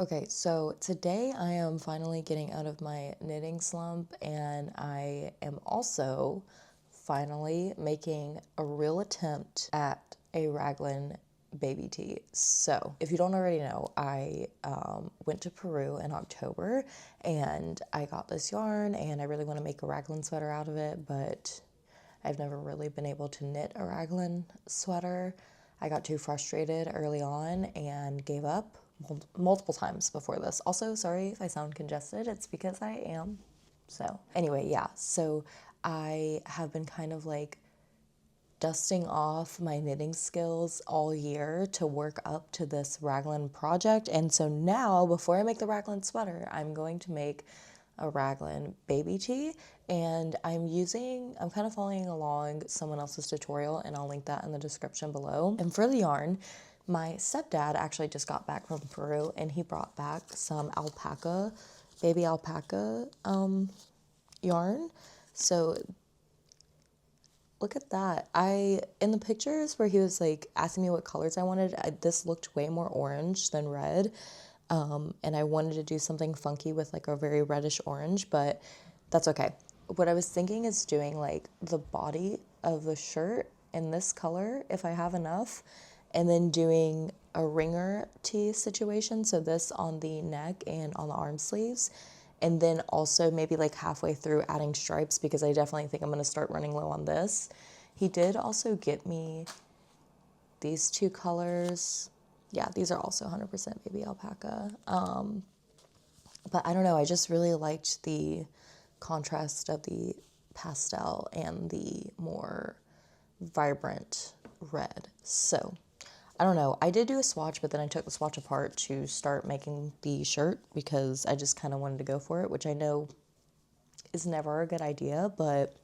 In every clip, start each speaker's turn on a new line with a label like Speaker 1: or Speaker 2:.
Speaker 1: Okay, so today I am finally getting out of my knitting slump, and I am also finally making a real attempt at a raglan baby tee. So, if you don't already know, I went to Peru in October and I got this yarn, and I really want to make a raglan sweater out of it, but I've never really been able to knit a raglan sweater. I got too frustrated early on and gave up multiple times before this. Also, sorry if I sound congested, it's because I am. So, anyway, yeah. So, I have been kind of like dusting off my knitting skills all year to work up to this raglan project. And so now, before I make the raglan sweater, I'm going to make a raglan baby tee. And I'm kind of following along someone else's tutorial, and I'll link that in the description below. And for the yarn, my stepdad actually just got back from Peru, and he brought back some baby alpaca yarn. So look at that. In the pictures where he was like asking me what colors I wanted, this looked way more orange than red. And I wanted to do something funky with like a very reddish orange, but that's okay. What I was thinking is doing like the body of the shirt in this color if I have enough, and then doing a ringer tee situation. So this on the neck and on the arm sleeves. And then also maybe like halfway through adding stripes, because I definitely think I'm going to start running low on this. He did also get me these two colors. Yeah, these are also 100% baby alpaca. But I don't know, I just really liked the contrast of the pastel and the more vibrant red. So I don't know. I did do a swatch, but then I took the swatch apart to start making the shirt because I just kind of wanted to go for it, which I know is never a good idea, but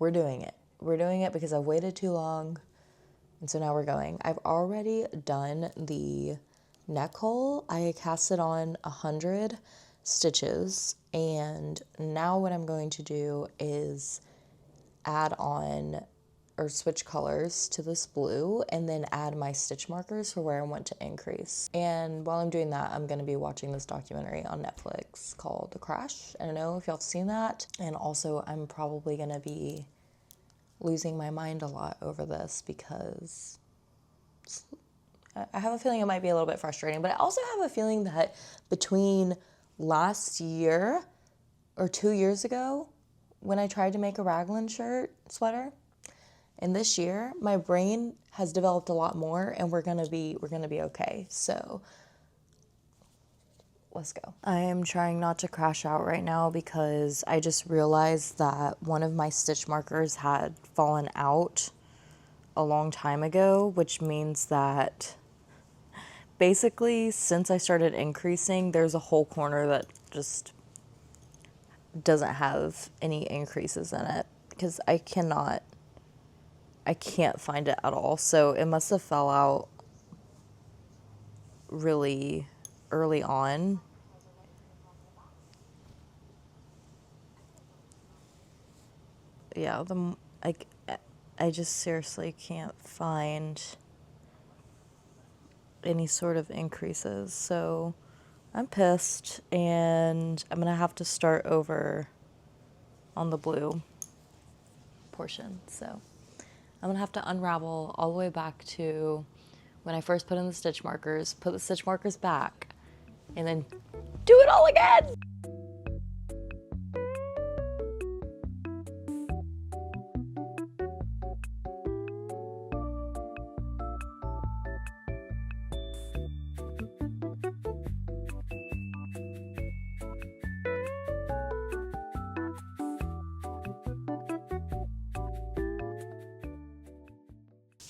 Speaker 1: we're doing it. We're doing it because I've waited too long, and so now we're going. I've already done the neck hole. I casted on 100 stitches, and now what I'm going to do is add on or switch colors to this blue, and then add my stitch markers for where I want to increase. And while I'm doing that, I'm going to be watching this documentary on Netflix called The Crash. I don't know if y'all have seen that. And also, I'm probably going to be losing my mind a lot over this because I have a feeling it might be a little bit frustrating, but I also have a feeling that between last year or 2 years ago, when I tried to make a raglan sweater, and this year, my brain has developed a lot more, and we're gonna be okay. So let's go. I am trying not to crash out right now because I just realized that one of my stitch markers had fallen out a long time ago, which means that basically since I started increasing, there's a whole corner that just doesn't have any increases in it because I can't find it at all. So it must have fell out really early on. Yeah, I just seriously can't find any sort of increases. So I'm pissed, and I'm gonna have to start over on the blue portion. So I'm gonna have to unravel all the way back to when I first put in the stitch markers, put the stitch markers back, and then do it all again.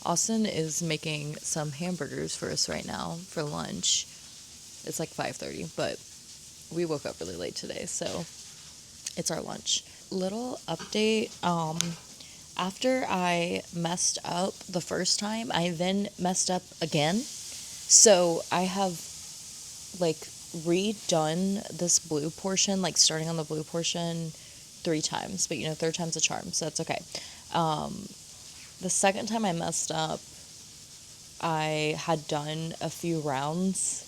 Speaker 1: Austin is making some hamburgers for us right now for lunch. It's like 5:30, but we woke up really late today, so it's our lunch. Little update, after I messed up the first time, I then messed up again. So I have like redone this blue portion, like starting on the blue portion 3 times, but third time's a charm, so that's okay. The second time I messed up, I had done a few rounds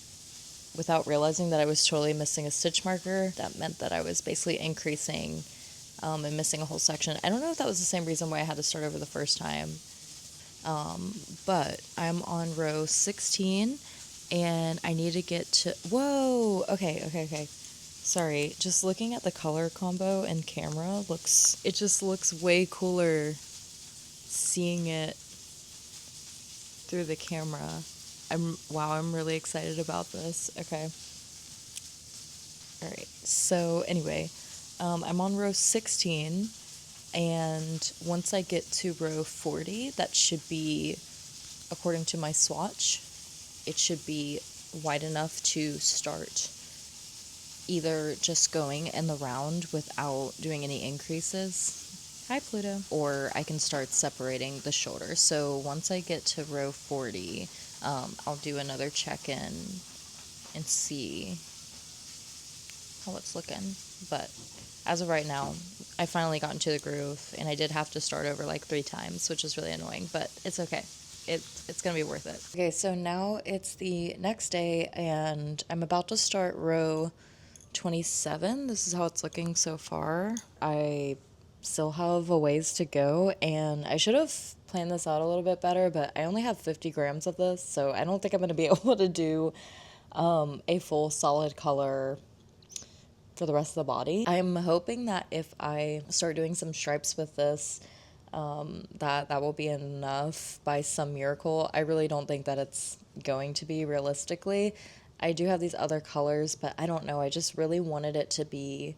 Speaker 1: without realizing that I was totally missing a stitch marker. That meant that I was basically increasing and missing a whole section. I don't know if that was the same reason why I had to start over the first time. But I'm on row 16 and I need to get to, whoa, okay. Sorry, just looking at the color combo in camera it just looks way cooler seeing it through the camera. I'm really excited about this. Okay. All right. So anyway, I'm on row 16, and once I get to row 40, that should be, according to my swatch, it should be wide enough to start either just going in the round without doing any increases. Hi, Pluto. Or I can start separating the shoulders. So once I get to row 40, I'll do another check-in and see how it's looking. But as of right now, I finally got into the groove, and I did have to start over like 3 times, which is really annoying, but it's okay. It's gonna be worth it. Okay, so now it's the next day, and I'm about to start row 27. This is how it's looking so far. I still have a ways to go, and I should have planned this out a little bit better, but I only have 50 grams of this, so I don't think I'm going to be able to do a full solid color for the rest of the body. I'm hoping that if I start doing some stripes with this, that will be enough by some miracle. I really don't think that it's going to be realistically. I do have these other colors, but I don't know. I just really wanted it to be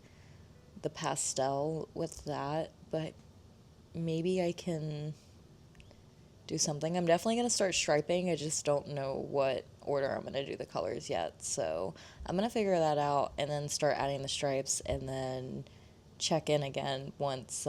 Speaker 1: the pastel with that, but maybe I can do something. I'm definitely going to start striping. I just don't know what order I'm going to do the colors yet. So I'm going to figure that out and then start adding the stripes and then check in again once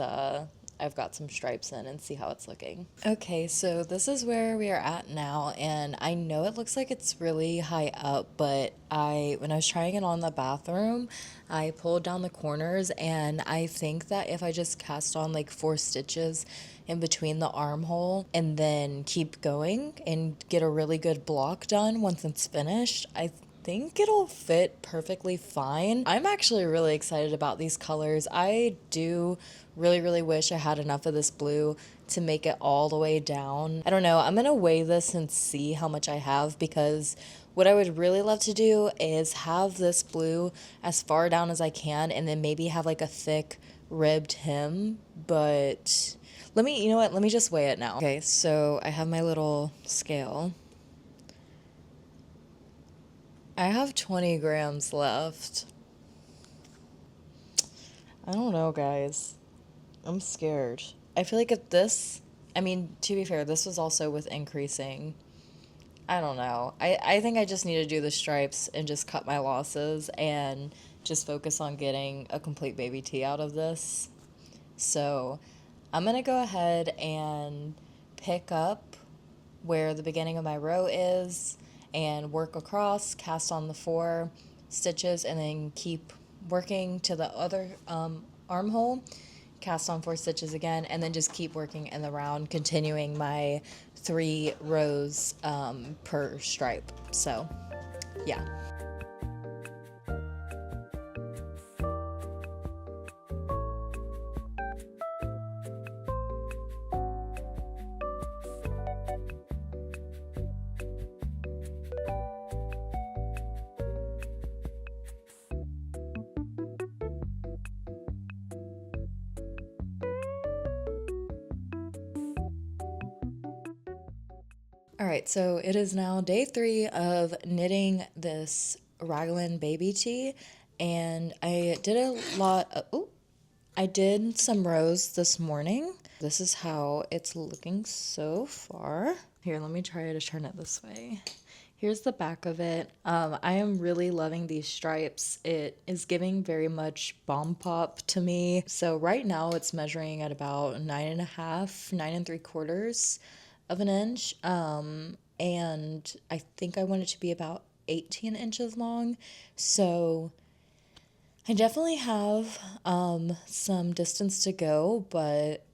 Speaker 1: I've got some stripes in and see how it's looking. Okay, so this is where we are at now, and I know it looks like it's really high up, but when I was trying it on the bathroom, I pulled down the corners, and I think that if I just cast on like 4 stitches in between the armhole and then keep going and get a really good block done once it's finished, I think it'll fit perfectly fine. I'm actually really excited about these colors. I do really wish I had enough of this blue to make it all the way down. I don't know. I'm gonna weigh this and see how much I have, because what I would really love to do is have this blue as far down as I can and then maybe have like a thick ribbed hem. But you know what? Let me just weigh it now. Okay, so I have my little scale. I have 20 grams left. I don't know, guys. I'm scared. I feel like to be fair, this was also with increasing. I don't know. I think I just need to do the stripes and just cut my losses and just focus on getting a complete baby tee out of this. So I'm going to go ahead and pick up where the beginning of my row is and work across, cast on the 4 stitches, and then keep working to the other armhole, cast on 4 stitches again, and then just keep working in the round, continuing my 3 rows per stripe. So yeah. All right, so it is now day 3 of knitting this Raglan baby tee, and I did I did some rows this morning. This is how it's looking so far. Here, let me try to turn it this way. Here's the back of it. I am really loving these stripes. It is giving very much bomb pop to me. So right now it's measuring at about 9.5, 9 3/4 of an inch. And I think I want it to be about 18 inches long. So I definitely have some distance to go, but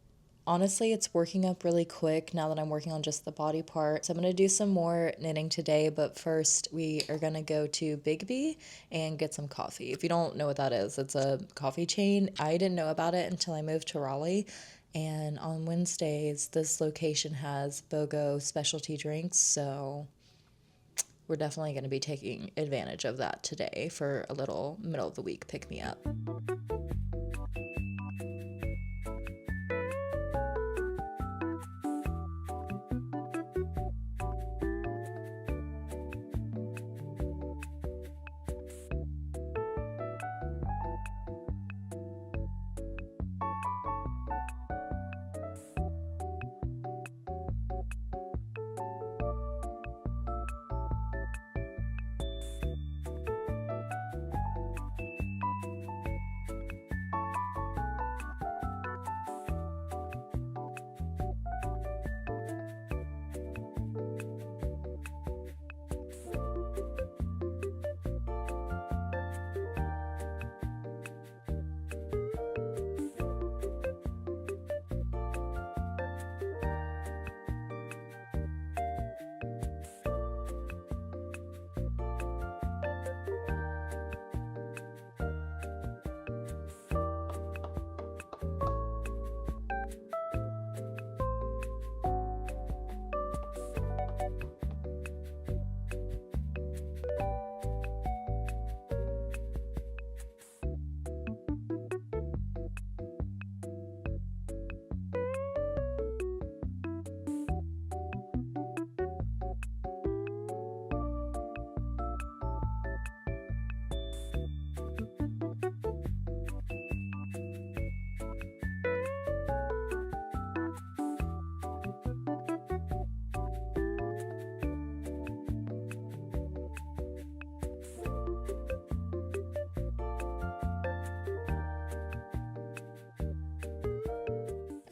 Speaker 1: honestly, it's working up really quick now that I'm working on just the body part. So I'm going to do some more knitting today, but first we are going to go to Bigby and get some coffee. If you don't know what that is, it's a coffee chain. I didn't know about it until I moved to Raleigh. And on Wednesdays, this location has BOGO specialty drinks, so we're definitely going to be taking advantage of that today for a little middle of the week pick me up.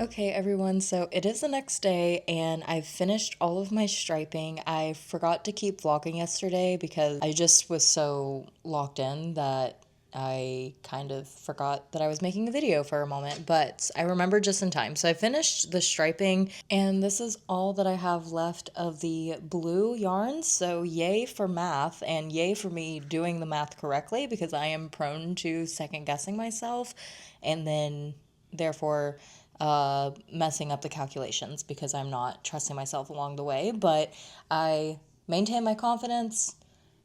Speaker 1: Okay, everyone, so it is the next day and I've finished all of my striping. I forgot to keep vlogging yesterday because I just was so locked in that I kind of forgot that I was making a video for a moment, but I remembered just in time. So I finished the striping and this is all that I have left of the blue yarns. So yay for math and yay for me doing the math correctly because I am prone to second guessing myself and then therefore messing up the calculations because I'm not trusting myself along the way. But I maintained my confidence,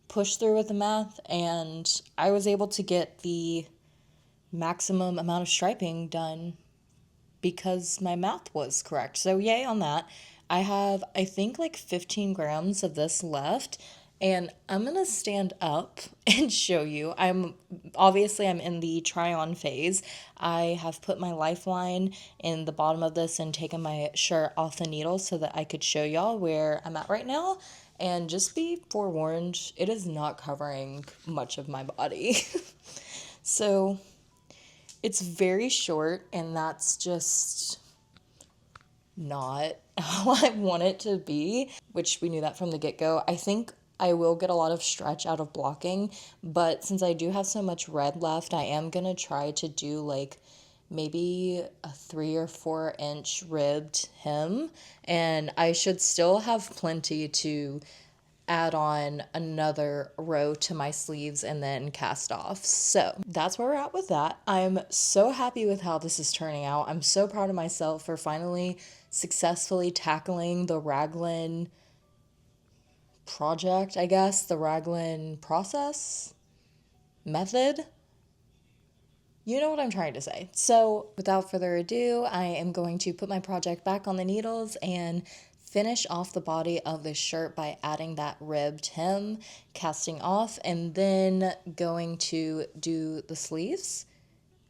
Speaker 1: pushed through with the math, and I was able to get the maximum amount of striping done because my math was correct. So yay on that. I have, I think, like 15 grams of this left. And I'm going to stand up and show you. I'm in the try on phase. I have put my lifeline in the bottom of this and taken my shirt off the needle so that I could show y'all where I'm at right now. And just be forewarned, it is not covering much of my body. So it's very short, and that's just not how I want it to be, which we knew that from the get-go. I think I will get a lot of stretch out of blocking, but since I do have so much red left, I am gonna try to do like maybe a 3 or 4 inch ribbed hem, and I should still have plenty to add on another row to my sleeves and then cast off. So that's where we're at with that. I'm so happy with how this is turning out. I'm so proud of myself for finally successfully tackling the Raglan project, I guess, the Raglan process, method. You know what I'm trying to say. So without further ado, I am going to put my project back on the needles and finish off the body of this shirt by adding that ribbed hem, casting off, and then going to do the sleeves.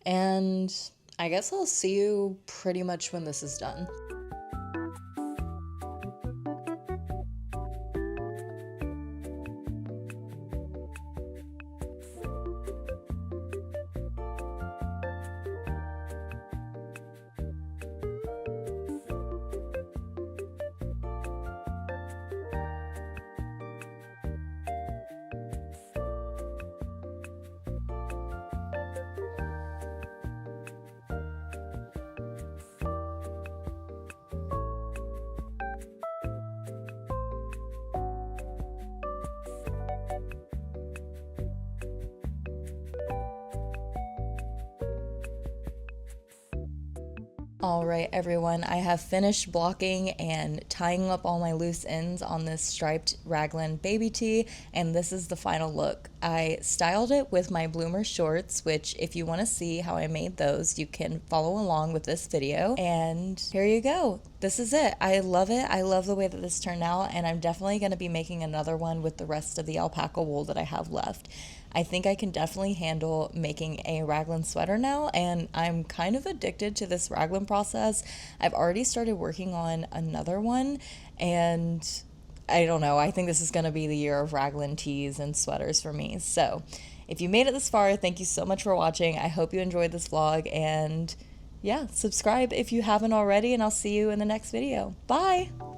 Speaker 1: And I guess I'll see you pretty much when this is done. All right, everyone, I have finished blocking and tying up all my loose ends on this striped raglan baby tee, and this is the final look. I styled it with my bloomer shorts, which if you want to see how I made those, you can follow along with this video. And here you go. This is it. I love it. I love the way that this turned out, and I'm definitely going to be making another one with the rest of the alpaca wool that I have left. I think I can definitely handle making a raglan sweater now, and I'm kind of addicted to this raglan process. I've already started working on another one, and I don't know, I think this is going to be the year of raglan tees and sweaters for me. So if you made it this far, thank you so much for watching. I hope you enjoyed this vlog, and yeah, subscribe if you haven't already, and I'll see you in the next video. Bye!